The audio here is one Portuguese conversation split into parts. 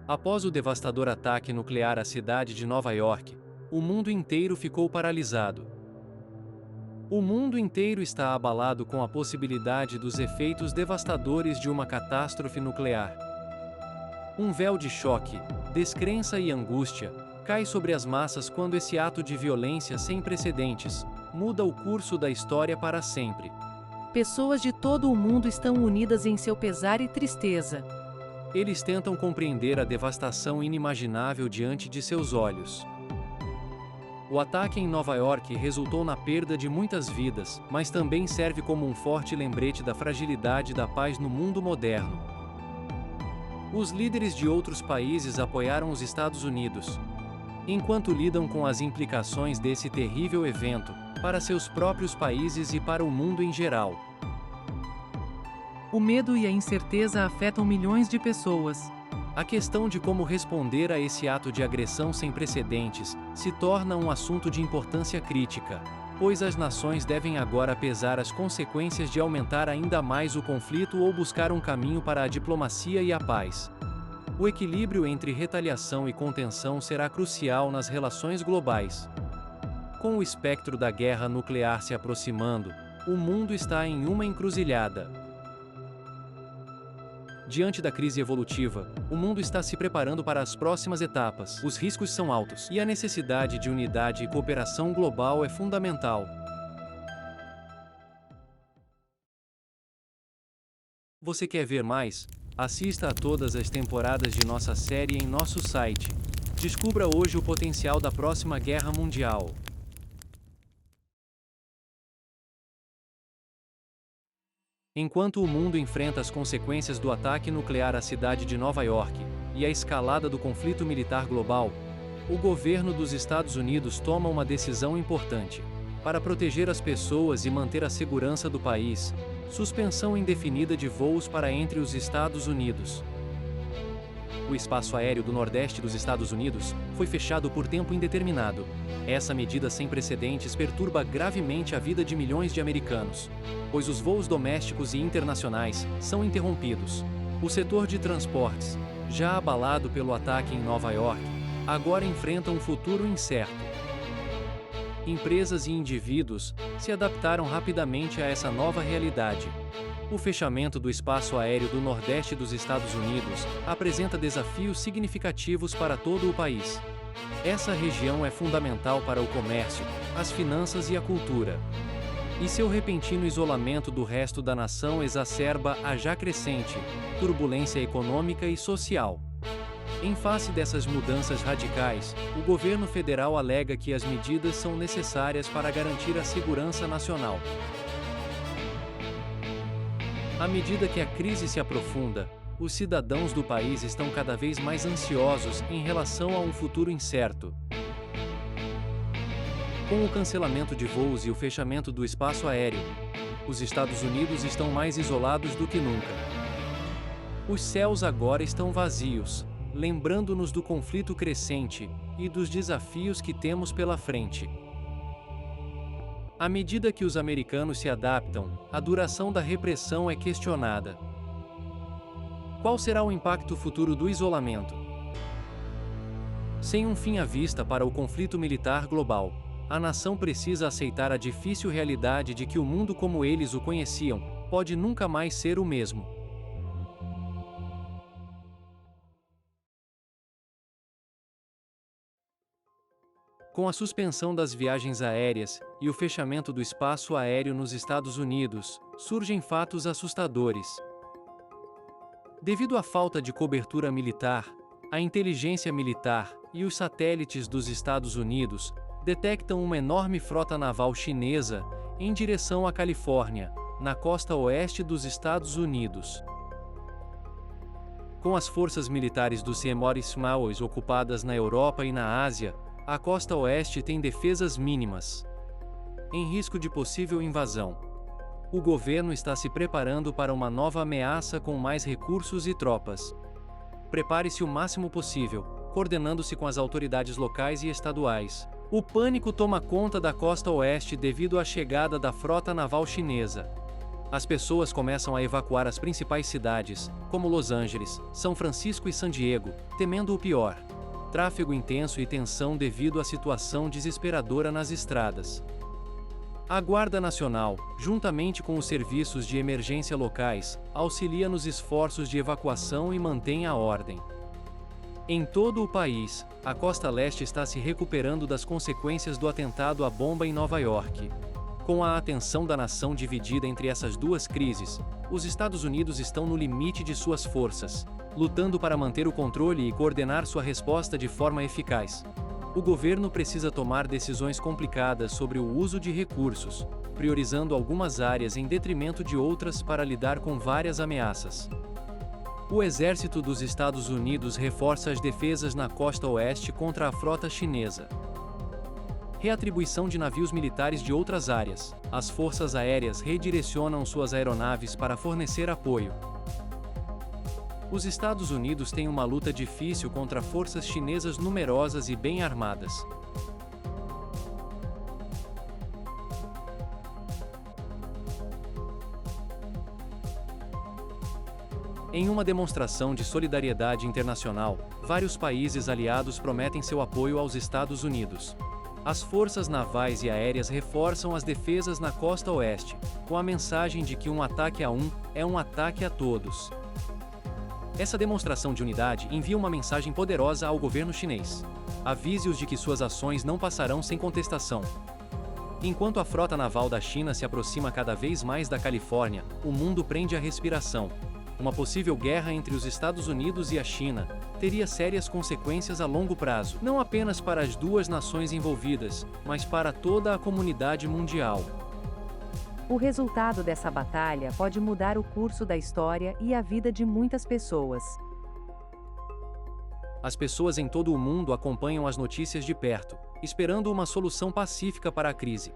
Após o devastador ataque nuclear à cidade de Nova York, o mundo inteiro ficou paralisado. O mundo inteiro está abalado com a possibilidade dos efeitos devastadores de uma catástrofe nuclear. Um véu de choque, descrença e angústia cai sobre as massas quando esse ato de violência sem precedentes muda o curso da história para sempre. Pessoas de todo o mundo estão unidas em seu pesar e tristeza. Eles tentam compreender a devastação inimaginável diante de seus olhos. O ataque em Nova York resultou na perda de muitas vidas, mas também serve como um forte lembrete da fragilidade da paz no mundo moderno. Os líderes de outros países apoiaram os Estados Unidos, enquanto lidam com as implicações desse terrível evento, para seus próprios países e para o mundo em geral. O medo e a incerteza afetam milhões de pessoas. A questão de como responder a esse ato de agressão sem precedentes se torna um assunto de importância crítica, pois as nações devem agora pesar as consequências de aumentar ainda mais o conflito ou buscar um caminho para a diplomacia e a paz. O equilíbrio entre retaliação e contenção será crucial nas relações globais. Com o espectro da guerra nuclear se aproximando, o mundo está em uma encruzilhada. Diante da crise evolutiva, o mundo está se preparando para as próximas etapas. Os riscos são altos e a necessidade de unidade e cooperação global é fundamental. Você quer ver mais? Assista a todas as temporadas de nossa série em nosso site. Descubra hoje o potencial da próxima guerra mundial. Enquanto o mundo enfrenta as consequências do ataque nuclear à cidade de Nova York e a escalada do conflito militar global, o governo dos Estados Unidos toma uma decisão importante. Para proteger as pessoas e manter a segurança do país, suspensão indefinida de voos para entre os Estados Unidos. O espaço aéreo do Nordeste dos Estados Unidos foi fechado por tempo indeterminado. Essa medida sem precedentes perturba gravemente a vida de milhões de americanos, pois os voos domésticos e internacionais são interrompidos. O setor de transportes, já abalado pelo ataque em Nova York, agora enfrenta um futuro incerto. Empresas e indivíduos se adaptaram rapidamente a essa nova realidade. O fechamento do espaço aéreo do Nordeste dos Estados Unidos apresenta desafios significativos para todo o país. Essa região é fundamental para o comércio, as finanças e a cultura. E seu repentino isolamento do resto da nação exacerba a já crescente turbulência econômica e social. Em face dessas mudanças radicais, o governo federal alega que as medidas são necessárias para garantir a segurança nacional. À medida que a crise se aprofunda, os cidadãos do país estão cada vez mais ansiosos em relação a um futuro incerto. Com o cancelamento de voos e o fechamento do espaço aéreo, os Estados Unidos estão mais isolados do que nunca. Os céus agora estão vazios, lembrando-nos do conflito crescente e dos desafios que temos pela frente. À medida que os americanos se adaptam, a duração da repressão é questionada. Qual será o impacto futuro do isolamento? Sem um fim à vista para o conflito militar global, a nação precisa aceitar a difícil realidade de que o mundo como eles o conheciam pode nunca mais ser o mesmo. Com a suspensão das viagens aéreas e o fechamento do espaço aéreo nos Estados Unidos, surgem fatos assustadores. Devido à falta de cobertura militar, a inteligência militar e os satélites dos Estados Unidos detectam uma enorme frota naval chinesa em direção à Califórnia, na costa oeste dos Estados Unidos. Com as forças militares dos Seymour Smalls ocupadas na Europa e na Ásia, a costa oeste tem defesas mínimas. Em risco de possível invasão, o governo está se preparando para uma nova ameaça com mais recursos e tropas. Prepare-se o máximo possível, coordenando-se com as autoridades locais e estaduais. O pânico toma conta da costa oeste devido à chegada da frota naval chinesa. As pessoas começam a evacuar as principais cidades, como Los Angeles, São Francisco e San Diego, temendo o pior. Tráfego intenso e tensão devido à situação desesperadora nas estradas. A Guarda Nacional, juntamente com os serviços de emergência locais, auxilia nos esforços de evacuação e mantém a ordem. Em todo o país, a costa leste está se recuperando das consequências do atentado à bomba em Nova York. Com a atenção da nação dividida entre essas duas crises, os Estados Unidos estão no limite de suas forças, lutando para manter o controle e coordenar sua resposta de forma eficaz. O governo precisa tomar decisões complicadas sobre o uso de recursos, priorizando algumas áreas em detrimento de outras para lidar com várias ameaças. O exército dos Estados Unidos reforça as defesas na costa oeste contra a frota chinesa. Reatribuição de navios militares de outras áreas. As forças aéreas redirecionam suas aeronaves para fornecer apoio. Os Estados Unidos têm uma luta difícil contra forças chinesas numerosas e bem armadas. Em uma demonstração de solidariedade internacional, vários países aliados prometem seu apoio aos Estados Unidos. As forças navais e aéreas reforçam as defesas na costa oeste, com a mensagem de que um ataque a um é um ataque a todos. Essa demonstração de unidade envia uma mensagem poderosa ao governo chinês. Avise-os de que suas ações não passarão sem contestação. Enquanto a frota naval da China se aproxima cada vez mais da Califórnia, o mundo prende a respiração. Uma possível guerra entre os Estados Unidos e a China teria sérias consequências a longo prazo, não apenas para as duas nações envolvidas, mas para toda a comunidade mundial. O resultado dessa batalha pode mudar o curso da história e a vida de muitas pessoas. As pessoas em todo o mundo acompanham as notícias de perto, esperando uma solução pacífica para a crise.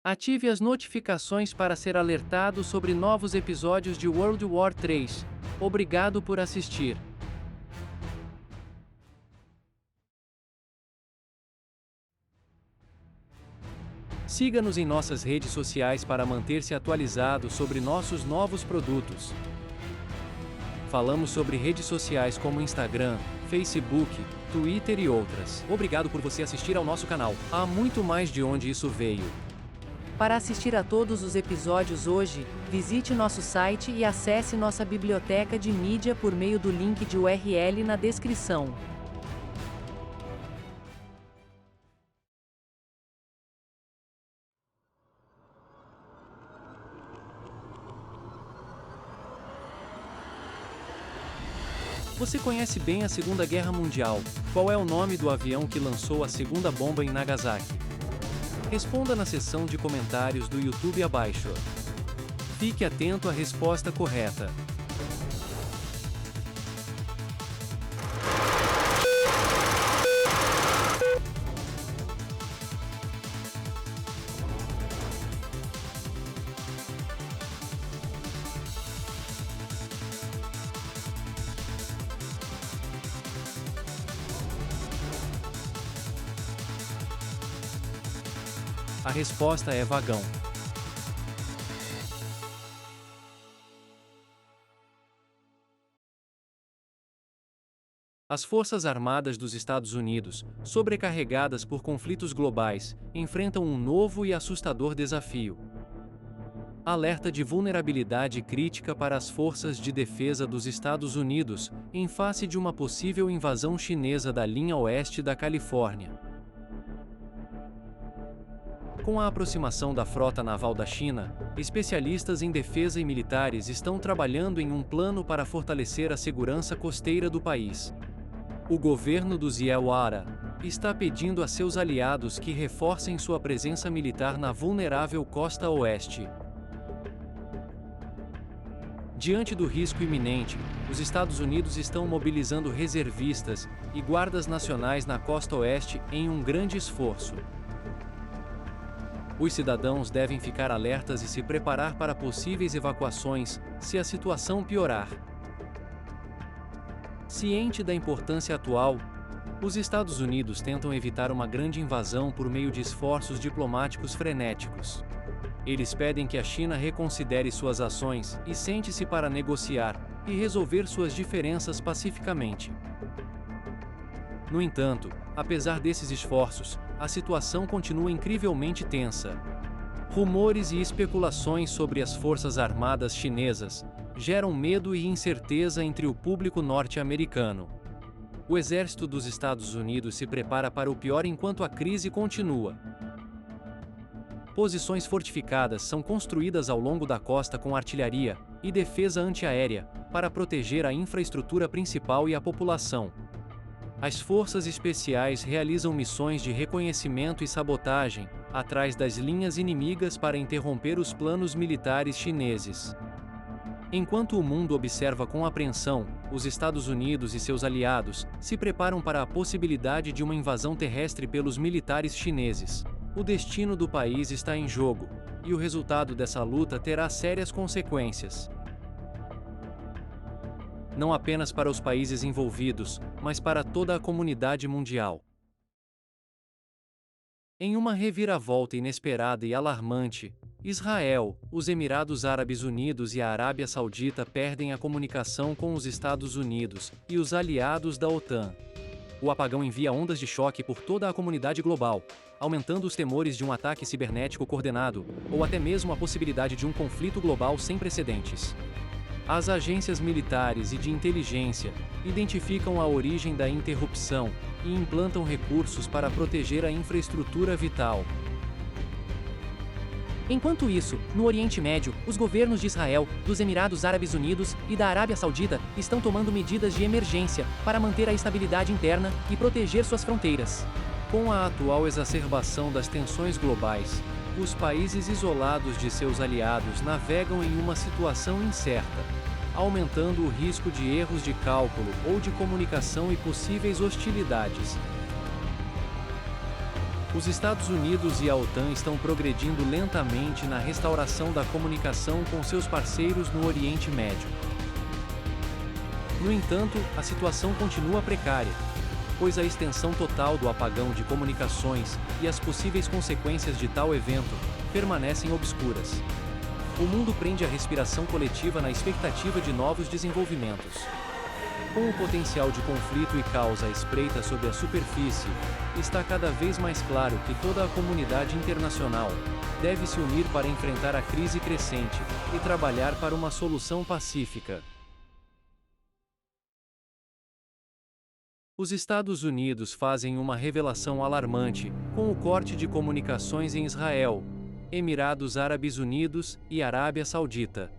Ative as notificações para ser alertado sobre novos episódios de World War 3. Obrigado por assistir. Siga-nos em nossas redes sociais para manter-se atualizado sobre nossos novos produtos. Falamos sobre redes sociais como Instagram, Facebook, Twitter e outras. Obrigado por você assistir ao nosso canal. Há muito mais de onde isso veio. Para assistir a todos os episódios hoje, visite nosso site e acesse nossa biblioteca de mídia por meio do link de URL na descrição. Você conhece bem a Segunda Guerra Mundial. Qual é o nome do avião que lançou a segunda bomba em Nagasaki? Responda na seção de comentários do YouTube abaixo. Fique atento à resposta correta. A resposta é vagão. As Forças Armadas dos Estados Unidos, sobrecarregadas por conflitos globais, enfrentam um novo e assustador desafio. Alerta de vulnerabilidade crítica para as forças de defesa dos Estados Unidos, em face de uma possível invasão chinesa da linha oeste da Califórnia. Com a aproximação da frota naval da China, especialistas em defesa e militares estão trabalhando em um plano para fortalecer a segurança costeira do país. O governo do Ziauara está pedindo a seus aliados que reforcem sua presença militar na vulnerável costa oeste. Diante do risco iminente, os Estados Unidos estão mobilizando reservistas e guardas nacionais na costa oeste em um grande esforço. Os cidadãos devem ficar alertas e se preparar para possíveis evacuações, se a situação piorar. Ciente da importância atual, os Estados Unidos tentam evitar uma grande invasão por meio de esforços diplomáticos frenéticos. Eles pedem que a China reconsidere suas ações e sente-se para negociar e resolver suas diferenças pacificamente. No entanto, apesar desses esforços, a situação continua incrivelmente tensa. Rumores e especulações sobre as forças armadas chinesas geram medo e incerteza entre o público norte-americano. O exército dos Estados Unidos se prepara para o pior enquanto a crise continua. Posições fortificadas são construídas ao longo da costa com artilharia e defesa antiaérea, para proteger a infraestrutura principal e a população. As forças especiais realizam missões de reconhecimento e sabotagem, atrás das linhas inimigas para interromper os planos militares chineses. Enquanto o mundo observa com apreensão, os Estados Unidos e seus aliados se preparam para a possibilidade de uma invasão terrestre pelos militares chineses. O destino do país está em jogo, e o resultado dessa luta terá sérias consequências. Não apenas para os países envolvidos, mas para toda a comunidade mundial. Em uma reviravolta inesperada e alarmante, Israel, os Emirados Árabes Unidos e a Arábia Saudita perdem a comunicação com os Estados Unidos e os aliados da OTAN. O apagão envia ondas de choque por toda a comunidade global, aumentando os temores de um ataque cibernético coordenado, ou até mesmo a possibilidade de um conflito global sem precedentes. As agências militares e de inteligência identificam a origem da interrupção e implantam recursos para proteger a infraestrutura vital. Enquanto isso, no Oriente Médio, os governos de Israel, dos Emirados Árabes Unidos e da Arábia Saudita estão tomando medidas de emergência para manter a estabilidade interna e proteger suas fronteiras. Com a atual exacerbação das tensões globais, os países isolados de seus aliados navegam em uma situação incerta, aumentando o risco de erros de cálculo ou de comunicação e possíveis hostilidades. Os Estados Unidos e a OTAN estão progredindo lentamente na restauração da comunicação com seus parceiros no Oriente Médio. No entanto, a situação continua precária, pois a extensão total do apagão de comunicações e as possíveis consequências de tal evento permanecem obscuras. O mundo prende a respiração coletiva na expectativa de novos desenvolvimentos. Com o potencial de conflito e caos à espreita sobre a superfície, está cada vez mais claro que toda a comunidade internacional deve se unir para enfrentar a crise crescente e trabalhar para uma solução pacífica. Os Estados Unidos fazem uma revelação alarmante, com o corte de comunicações em Israel, Emirados Árabes Unidos e Arábia Saudita.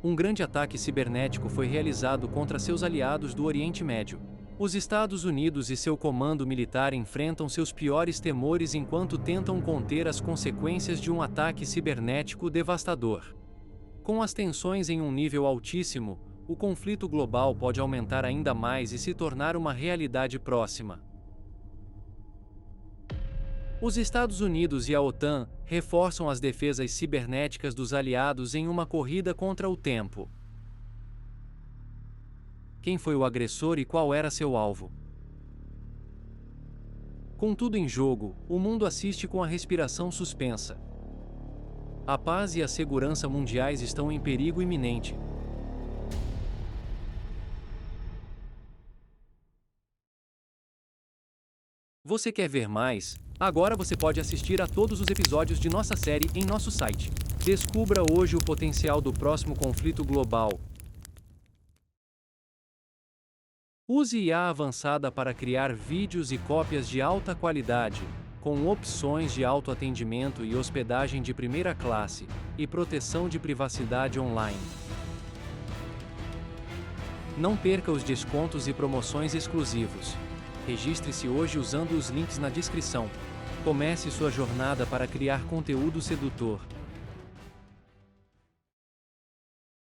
Um grande ataque cibernético foi realizado contra seus aliados do Oriente Médio. Os Estados Unidos e seu comando militar enfrentam seus piores temores enquanto tentam conter as consequências de um ataque cibernético devastador. Com as tensões em um nível altíssimo, o conflito global pode aumentar ainda mais e se tornar uma realidade próxima. Os Estados Unidos e a OTAN reforçam as defesas cibernéticas dos aliados em uma corrida contra o tempo. Quem foi o agressor e qual era seu alvo? Com tudo em jogo, o mundo assiste com a respiração suspensa. A paz e a segurança mundiais estão em perigo iminente. Você quer ver mais? Agora você pode assistir a todos os episódios de nossa série em nosso site. Descubra hoje o potencial do próximo conflito global. Use IA avançada para criar vídeos e cópias de alta qualidade, com opções de autoatendimento e hospedagem de primeira classe, e proteção de privacidade online. Não perca os descontos e promoções exclusivos. Registre-se hoje usando os links na descrição. Comece sua jornada para criar conteúdo sedutor.